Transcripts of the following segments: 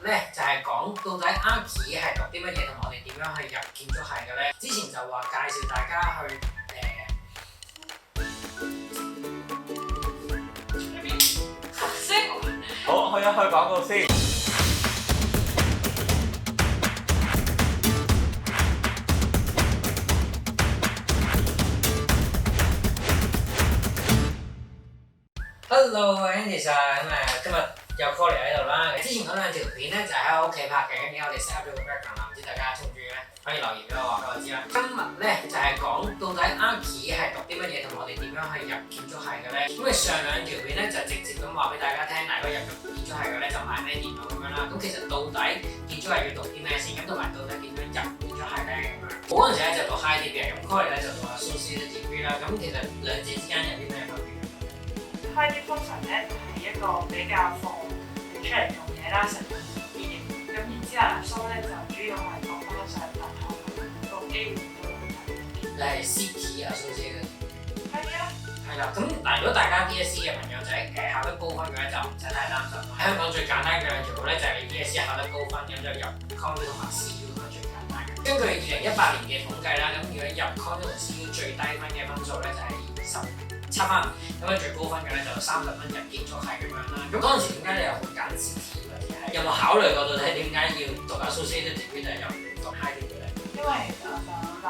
咧就係講到底 Archi 係讀啲乜嘢，同我哋點樣去入建築系嘅咧。之前就話介紹大家去好，去一去廣告先。Hello， Andy 上今日又 call 嚟喺度啦。之前嗰兩條片咧就喺我屋企拍嘅，跟住我哋 set up 咗個 background 啦，唔知大家中唔中意咧？可以留言俾我話俾我知啦。今日咧就係講到底 Archi 係讀啲乜嘢，同我哋點樣去入建築系嘅咧？咁上兩條片咧就直接咁話俾大家聽，如果入建築系嘅咧就買咩電腦咁樣啦。咁其實到底建築系要讀啲咩先？咁同埋到底點樣入建築系咧咁樣？我嗰陣時咧就讀 high dip 嘅，咁 Colin 咧就讀 associate degree 啦。咁其實兩者之間有啲咩分別？high dip 通常咧係一個比較放你出嚟做嘢啦，實用啲嘅。咁然之後阿蘇咧就主要係講翻上大學個機會都好睇。你係 City associate 係啊。係啦，咁嗱，如果大家 DSE 嘅朋友仔考得高分嘅咧，就唔使太擔心。喺香港最簡單嘅兩條路咧，就係你 DSE 考得高分，咁就入 Con 同埋 CU 咁樣最簡單嘅。根據2018年嘅統計啦，咁如果入 Con 同 CU 最低分嘅分數咧就係17分，咁樣最高分嘅咧就30分入建築系咁樣啦。咁嗰陣時點解你又會揀 City 或者係有冇考慮過到底點解要讀 associate degree 就係又唔讀 high degree 咧？因為我想好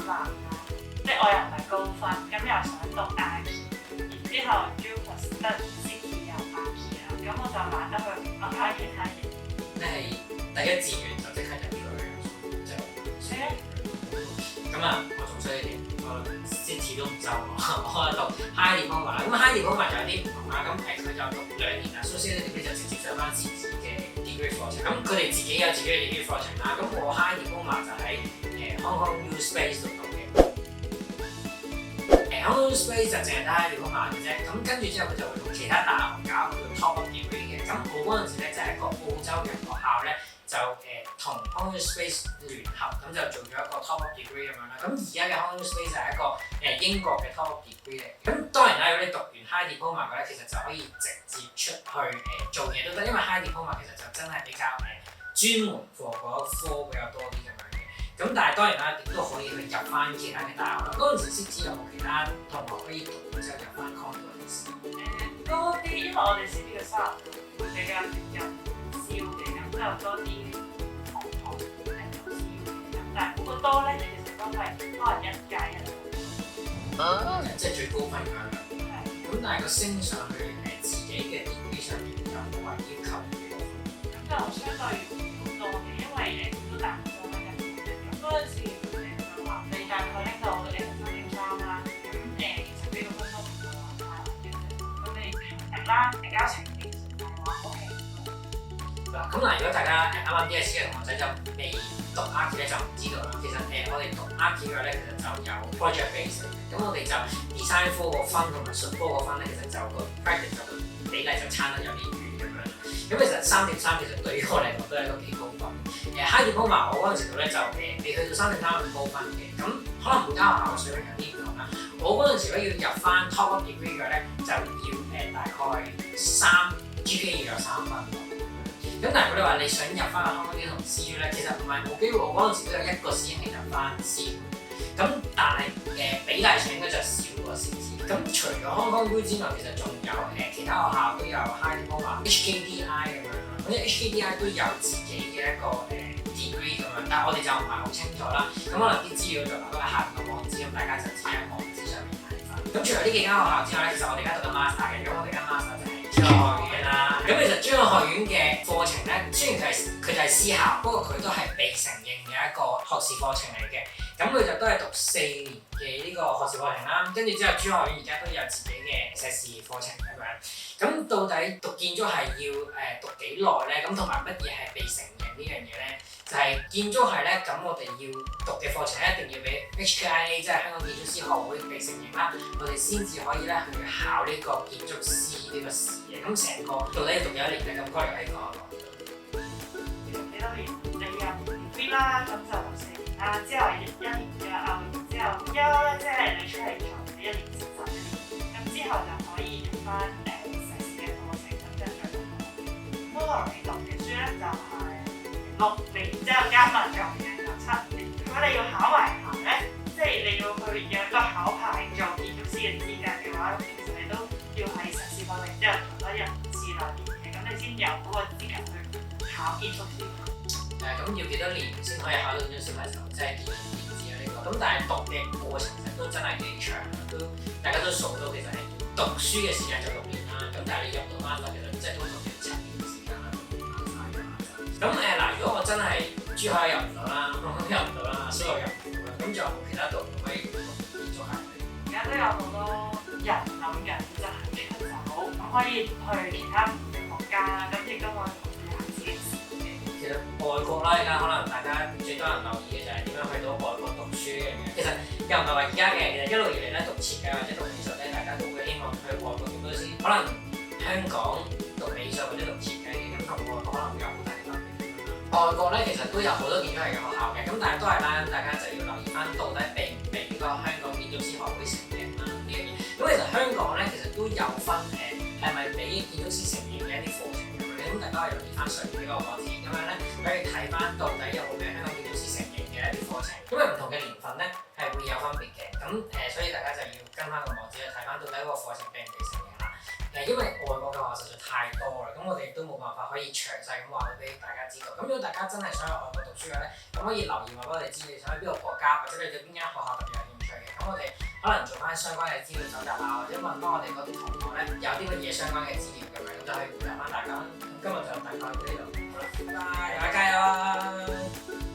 難即係我又唔係高分，咁又想讀 Archi， 然之後 Jupas 得 City 又 Archi 啦，咁我就懶得去諗下其他嘢。你係第一志願就即刻入咗去就係啊。咁啊，我仲衰一點，我 City 都唔收我，我讀 high diploma 啦。咁 high diploma 就有啲唔同啦，咁佢就讀2年啦，associate degree 就直接上翻自己嘅 degree 課程。咁佢哋自己有自己嘅 degree 課程啦。咁我 high diploma 就喺Hong Kong U Space 度讀嘅。Hong Kong U Space 就淨係得 high diploma 嘅啫。咁跟住之後佢就會同其他大學搞佢個 top up degree 嘅。咁我嗰陣時咧就係一個澳洲嘅學校咧。就同 Hong Kong Space 聯合，咁就做咗一個 top up degree 咁樣啦。咁而家嘅 Hong Kong Space 係一個英國嘅 top up degree 嚟。咁當然啦，如果你讀完 high diploma 嘅咧，其實就可以直接出去做嘢都得，因為 high diploma 其實就真係比較專門課嗰科比較多啲咁樣嘅。咁但係當然啦，亦都可以去入翻其他嘅大學啦。嗰陣時知有冇其他同學可以讀完之後入翻 Con 嗰陣時？多啲，因為我哋 City 嘅收入會比較接近燒嘅，咁就多啲同學係做燒嘅，咁但係好多咧，其實都係可能1屆1即係最高分咁樣。係。咁但係個升上去自己嘅 degree 上面有冇話要求幾多分？咁就相對好多嘅，因為都大唔多啦，咁嗰陣時就話你大概拎到3.3啦，咁其實呢個分都唔會話太難嘅，咁你平啦，提交成績嘅話 OK。咁嗱，如果大家啱啱 DSE 嘅同學仔就未讀 Archi 咧，就唔知道啦。其實我哋讀 Archi 嘅咧，其實就有 project base 嘅。咁我哋就 design 科個分同埋術科個分咧，其實就個 practice 就比例就差得有啲遠咁樣。咁其實3.3其實對於我嚟講都係一個幾高分。high diploma 我嗰陣時度咧就未去到3.3咁高分嘅。咁可能每間學校嘅水平有啲唔同啦。我嗰陣時咧要入翻 top up degree 嘅咧，就要大概GPA 要有3分。咁但係如果你話你想入翻去 Hong Kong U 同 CU 咧，其實唔係冇機會。我嗰陣時都有一個師兄係入翻 CU， 咁但係比例上應該就少過 City。咁除咗 Hong Kong U 之外，其實仲有其他學校都有 high diploma HKDI 咁樣啦。咁啲 HKDI 都有自己嘅一個degree 咁樣，但係我哋就唔係好清楚啦。咁可能啲資料就留喺下邊個網址，咁大家就自己喺網址上面睇翻。咁除咗呢幾間學校之外咧，其實我哋而家讀緊 master 嘅，咁我哋間 master 就係專業學院啦。咁其實專業學院嘅課程咧，雖然佢就係私校，不過佢都係被承認嘅一個學士課程嚟嘅。咁佢就都係讀4年嘅呢個學士課程啦。跟住之後，專業學院而家都有自己嘅碩士課程咁樣。咁到底讀建築係要讀幾耐咧？咁同埋乜嘢係被承認呢樣嘢咧？就係建築系咧，咁我哋要讀嘅課程一定要俾 HKIA， 即係香港建築師學會被承認啦，我哋先至可以咧去考呢個建築師呢個試嘅。咁成個到底讀幾多年咧？咁哥嚟可以講一講。幾多年？你入 degree 啦，咁就讀4年啦，之後1年嘅之後休咧，即係你出嚟做1年實習1年，咁之後就可以入翻碩士嘅課程，咁即係再讀。同你讀嘅書咧就係6年之後加埋做嘅就7年。如果你要考埋牌咧，即係你要去有一個考牌做建築師嘅資格嘅話，咁其實你都要喺碩士課程之後做咗人事2年嘅，咁你先有嗰個資格去考建築師。咁要幾多年先可以考到建築師牌就即係見智啊呢個。咁但係讀嘅過程其實都真係幾長，都大家都數到其實係讀書嘅時間就6年啦。咁但係你入到翻嚟其實即係都讀7年嘅時間啦。咁嗱，如果我真係珠海入唔到啦，香港入唔到啦，蘇澳入唔到啦，咁仲有冇其他度可以讀建築系？而家都有好多人諗緊就係出走，咁可以去其他唔同嘅國家啦，咁亦都可以去自己試嘅。其實外國啦，而家可能大家最多人留意嘅就係點樣去到外國讀書嘅樣。其實又唔係話而家嘅，其實一路以嚟咧讀設計或者讀美術咧，大家都會希望去外國讀多啲。可能香港讀美術或者讀設計嘅，咁同外國可能會有好大嘅分別。外國咧其實都有好多建築系嘅學校嘅，咁但係都係啦，大家就要留意翻到底被唔被呢個香港建築師學會承認啦呢樣嘢。咁其實香港咧其實都有分係咪俾建築師承認嘅一啲課程咁樣，咁大家可以留意翻上面呢個課程咁樣咧，可以睇翻到底有冇俾香港建築師承認嘅一啲課程。因為唔同嘅年份咧係會有分別嘅，咁所以大家就要跟翻個網址去睇翻到底嗰個課程俾唔俾承認啦。因為外國嘅學校實在太多啦，咁我哋亦都冇辦法可以詳細咁話俾大家知道。咁如果大家真係想去外國讀書嘅咧，咁可以留言話俾我哋知你想去邊個國家，或者你對邊間學校特別有興趣嘅。咁我哋可能做翻相關嘅資料搜集啊，或者問翻我哋嗰啲同學咧有啲乜嘢相關嘅資料咁樣，咁就可以回答翻大家。咁今日就大概到呢度，好啦，拜拜，大家加油啊！